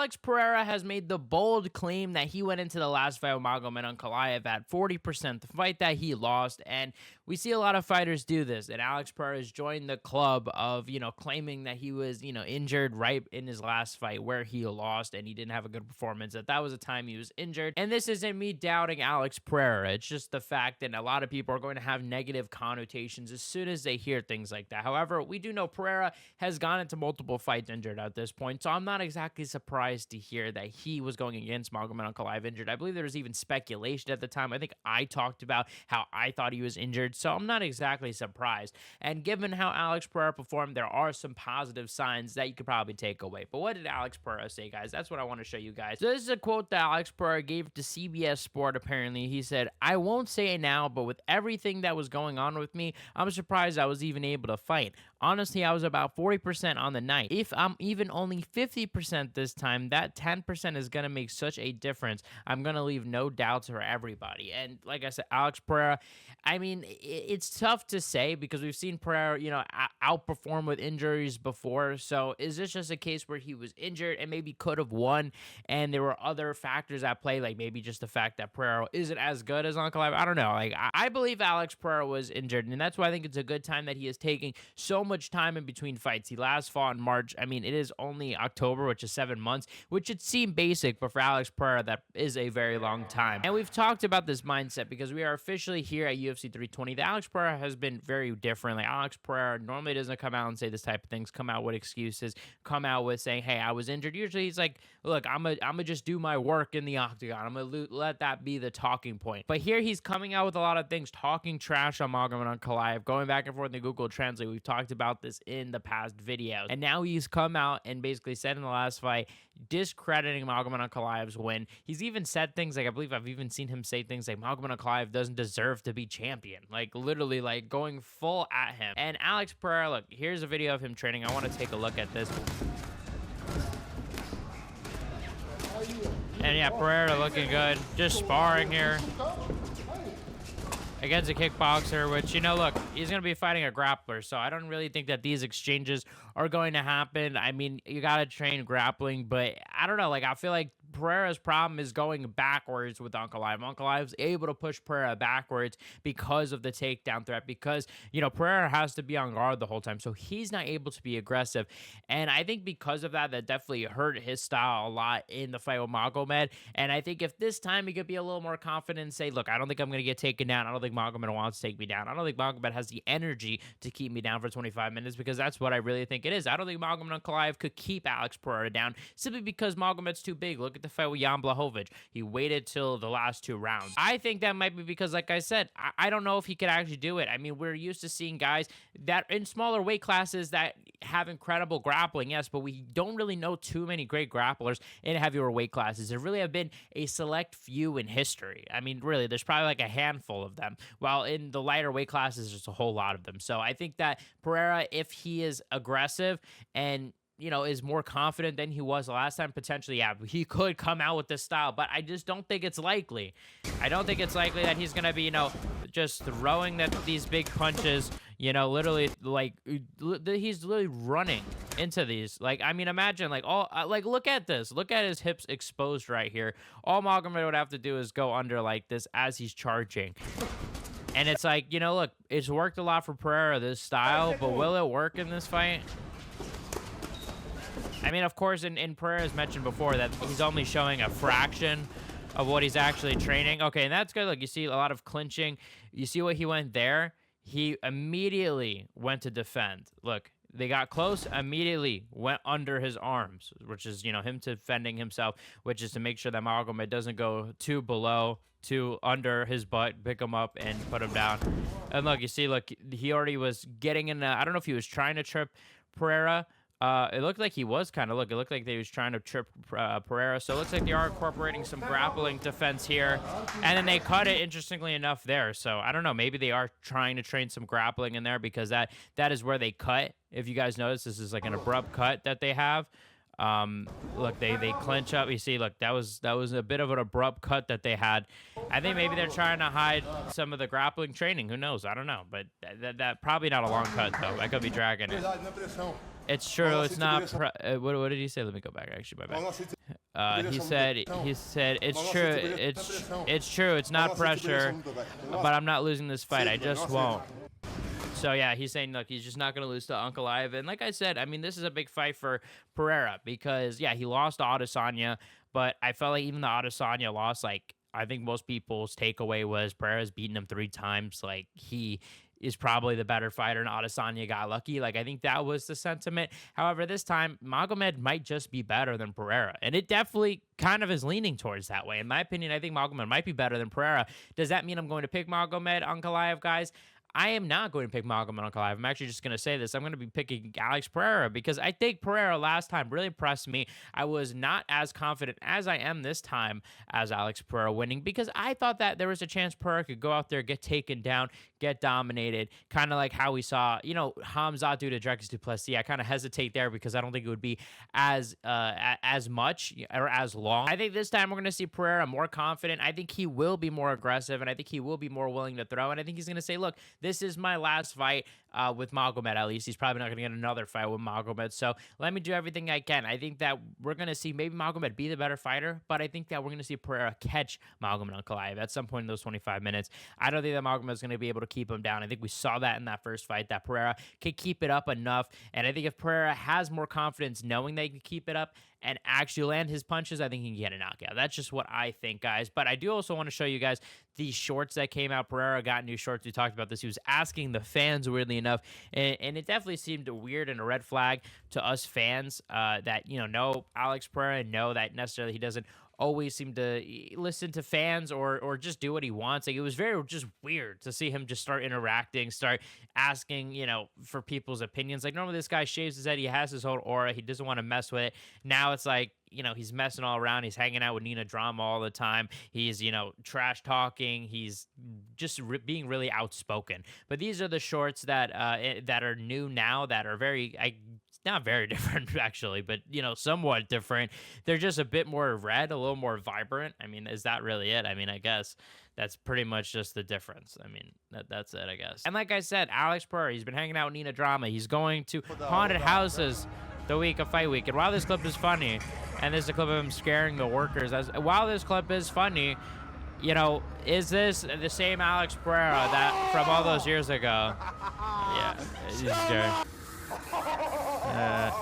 Alex Pereira has made the bold claim that he went into the last fight with Magomed Ankalaev at 40%, the fight that he lost, and we see a lot of fighters do this, and Alex Pereira has joined the club of, claiming that he was, injured right in his last fight where he lost and he didn't have a good performance, that was a time he was injured. And this isn't me doubting Alex Pereira. It's just the fact that a lot of people are going to have negative connotations as soon as they hear things like that. However, we do know Pereira has gone into multiple fights injured at this point, so I'm not exactly surprised to hear that he was going against Magomed Ankalaev injured. I believe there was even speculation at the time. I think I talked about how I thought he was injured, so I'm not exactly surprised. And given how Alex Pereira performed, there are some positive signs that you could probably take away. But what did Alex Pereira say, guys? That's what I want to show you guys. So this is a quote that Alex Pereira gave to CBS Sport, apparently. He said, "I won't say it now, but with everything that was going on with me, I'm surprised I was even able to fight. Honestly, I was about 40% on the night. If I'm even only 50% this time, that 10% is going to make such a difference. I'm going to leave no doubts for everybody." And like I said, Alex Pereira, I mean, it's tough to say because we've seen Pereira, outperform with injuries before. So is this just a case where he was injured and maybe could have won and there were other factors at play, like maybe just the fact that Pereira isn't as good as Ankalaev? I don't know. Like, I believe Alex Pereira was injured, and that's why I think it's a good time that he is taking so much time in between fights. He last fought in March. I mean, it is only October, which is 7 months, which should seem basic, but for Alex Pereira, that is a very long time. And we've talked about this mindset because we are officially here at UFC 320. The Alex Pereira has been very different. Like, Alex Pereira normally doesn't come out and say this type of things, come out with excuses, come out with saying, hey, I was injured. Usually he's like, look, I'm gonna just do my work in the octagon. I'm gonna let that be the talking point. But here he's coming out with a lot of things, talking trash on Magomed Ankalaev, going back and forth in Google Translate. We've talked about this in the past videos. And now he's come out and basically said in the last fight, discrediting Magomed Ankalaev's win. He's even said things like, I believe I've even seen him say things like Magomed Ankalaev doesn't deserve to be champion. Like, literally, like, going full at him. And Alex Pereira, look, here's a video of him training. I want to take a look at this. And yeah, Pereira looking good. Just sparring here against a kickboxer, which, look, he's going to be fighting a grappler, so I don't really think that these exchanges are going to happen. I mean, you got to train grappling, but I don't know. Like, I feel like Pereira's problem is going backwards with Ankalaev. Ankalaev's able to push Pereira backwards because of the takedown threat, because, Pereira has to be on guard the whole time, so he's not able to be aggressive. And I think because of that, that definitely hurt his style a lot in the fight with Magomed. And I think if this time he could be a little more confident and say, look, I don't think I'm going to get taken down. I don't think Magomed wants to take me down. I don't think Magomed has the energy to keep me down for 25 minutes, because that's what I really think it is. I don't think Magomed Ankalaev could keep Alex Pereira down simply because Magomed's too big. Look at the fight with Jan Blachowicz. He waited till the last 2 rounds. I think that might be because, like I said, I don't know if he could actually do it. I mean, we're used to seeing guys that in smaller weight classes that have incredible grappling, yes, but we don't really know too many great grapplers in heavier weight classes. There really have been a select few in history. I mean, really, there's probably like a handful of them, while in the lighter weight classes, there's a whole lot of them. So I think that Pereira, if he is aggressive and is more confident than he was last time, potentially, yeah, he could come out with this style, but I just don't think it's likely. I don't think it's likely that he's going to be, just throwing these big punches, literally, like, he's literally running into these. Like, I mean, imagine, like, look at this. Look at his hips exposed right here. All Magomed would have to do is go under like this as he's charging. And it's like, look, it's worked a lot for Pereira, this style, but will it work in this fight? I mean, of course, in Pereira's mentioned before that he's only showing a fraction of what he's actually training. Okay, and that's good. Look, you see a lot of clinching. You see what he went there? He immediately went to defend. Look, they got close, immediately went under his arms, which is, him defending himself, which is to make sure that Magomed doesn't go too below, too under his butt, pick him up, and put him down. And look, you see, look, he already was getting in I don't know if he was trying to trip Pereira. It looked like he was it looked like they was trying to trip Pereira. So it looks like they are incorporating some grappling defense here. And then they cut it, interestingly enough, there. So I don't know, maybe they are trying to train some grappling in there, because that is where they cut. If you guys notice, this is like an abrupt cut that they have. Look, they clinch up. You see, look, that was a bit of an abrupt cut that they had. I think maybe they're trying to hide some of the grappling training. Who knows? I don't know. But that probably not a long cut, though. I could be dragging it. It's true. It's not. What did he say? Let me go back. Actually, my bad. He said it's true. It's not pressure, but I'm not losing this fight. I just won't. So yeah, he's saying, look, he's just not going to lose to Ankalaev. And like I said, I mean, this is a big fight for Pereira because yeah, he lost to Adesanya, but I felt like even the Adesanya loss, like I think most people's takeaway was Pereira's beaten him 3 times. Like he is probably the better fighter, and Adesanya got lucky. Like I think that was the sentiment. However, this time Magomed might just be better than Pereira, and it definitely kind of is leaning towards that way. In my opinion, I think Magomed might be better than Pereira. Does that mean I'm going to pick Magomed Ankalaev, guys? I am not going to pick Magomed Ankalaev. I'm actually just going to say this. I'm going to be picking Alex Pereira because I think Pereira last time really impressed me. I was not as confident as I am this time as Alex Pereira winning because I thought that there was a chance Pereira could go out there, get taken down, get dominated, kind of like how we saw, Hamzat do to Drexus du Plessis. I kind of hesitate there because I don't think it would be as much or as long. I think this time we're going to see Pereira more confident. I think he will be more aggressive, and I think he will be more willing to throw, and I think he's going to say, look, this is my last fight with Magomed, at least. He's probably not going to get another fight with Magomed. So let me do everything I can. I think that we're going to see maybe Magomed be the better fighter, but I think that we're going to see Pereira catch Magomed Ankalaev at some point in those 25 minutes. I don't think that Magomed is going to be able to keep him down. I think we saw that in that first fight, that Pereira could keep it up enough. And I think if Pereira has more confidence knowing that he can keep it up and actually land his punches, I think he can get a knockout. That's just what I think, guys. But I do also want to show you guys the shorts that came out. Pereira got new shorts. We talked about this. He was asking the fans, weirdly enough, and it definitely seemed weird and a red flag to us fans that, know Alex Pereira and know that necessarily he doesn't always seem to listen to fans or just do what he wants. Like, it was very just weird to see him just start interacting, start asking, for people's opinions. Like, normally this guy shaves his head. He has his whole aura. He doesn't want to mess with it. Now it's like, he's messing all around. He's hanging out with Nina Drama all the time. He's, trash talking. He's just being really outspoken. But these are the shorts that are new now, that are not very different actually, but somewhat different. They're just a bit more red, a little more vibrant. I mean, is that really it? I mean, I guess that's pretty much just the difference. I mean, that's it, I guess. And like I said, Alex Pereira, he's been hanging out with Nina Drama. He's going to haunted houses the week of fight week. And while this clip is funny, and this is a clip of him scaring the workers, while this clip is funny, is this the same Alex Pereira that from all those years ago? Yeah, he's scared.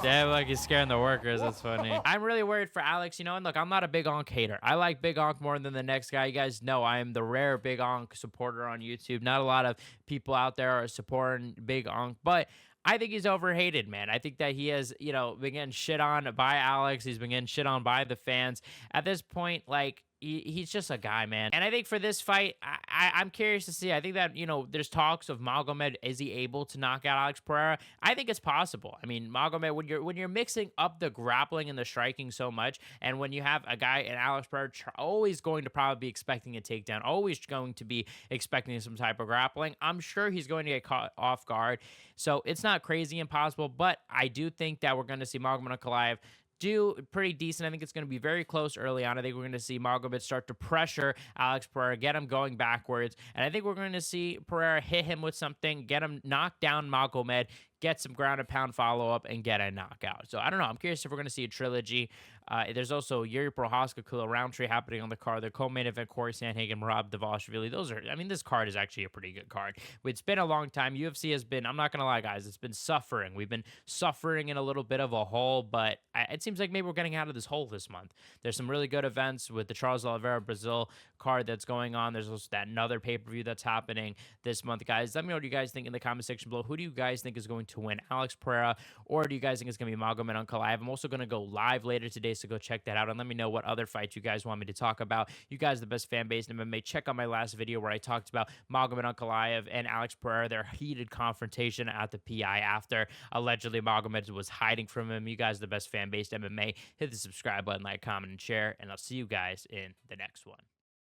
Damn, like he's scaring the workers. That's funny. I'm really worried for Alex, and look, I'm not a Big Ank hater. I like Big Ank more than the next guy. You guys know I am the rare Big Ank supporter on YouTube. Not a lot of people out there are supporting Big Ank, but I think he's overhated, man. I think that he has, been getting shit on by Alex. He's been getting shit on by the fans. At this point, like, he's just a guy, man. And I think for this fight, I'm curious to see. I think that, there's talks of Magomed. Is he able to knock out Alex Pereira? I think it's possible. I mean, Magomed, when you're mixing up the grappling and the striking so much, and when you have a guy in Alex Pereira always going to probably be expecting a takedown, always going to be expecting some type of grappling, I'm sure he's going to get caught off guard. So it's not crazy impossible, but I do think that we're going to see Magomed Ankalaev do pretty decent. I think it's going to be very close early on. I think we're going to see Magomed start to pressure Alex Pereira, get him going backwards, and I think we're going to see Pereira hit him with something, get him knock down Magomed, get some ground and pound follow-up, and get a knockout. So I don't know. I'm curious if we're going to see a trilogy. There's also Yuri Prohaska, Khalil Roundtree happening on the card. The co-main event, Corey Sandhagen, Rob Dvalishvili. This card is actually a pretty good card. It's been a long time. UFC has been, I'm not going to lie, guys, it's been suffering. We've been suffering in a little bit of a hole, but it seems like maybe we're getting out of this hole this month. There's some really good events with the Charles Oliveira Brazil card that's going on. There's also that another pay-per-view that's happening this month, guys. Let me know what you guys think in the comment section below. Who do you guys think is going to win, Alex Pereira, or do you guys think it's going to be Magomed Ankalaev? I'm also going to go live later today, so go check that out and let me know what other fights you guys want me to talk about. You guys are the best fan base in MMA. Check out my last video where I talked about Magomed Ankalaev and Alex Pereira, their heated confrontation at the PI after allegedly Magomed was hiding from him. You guys are the best fan base in MMA. Hit the subscribe button, like, comment, and share, and I'll see you guys in the next one.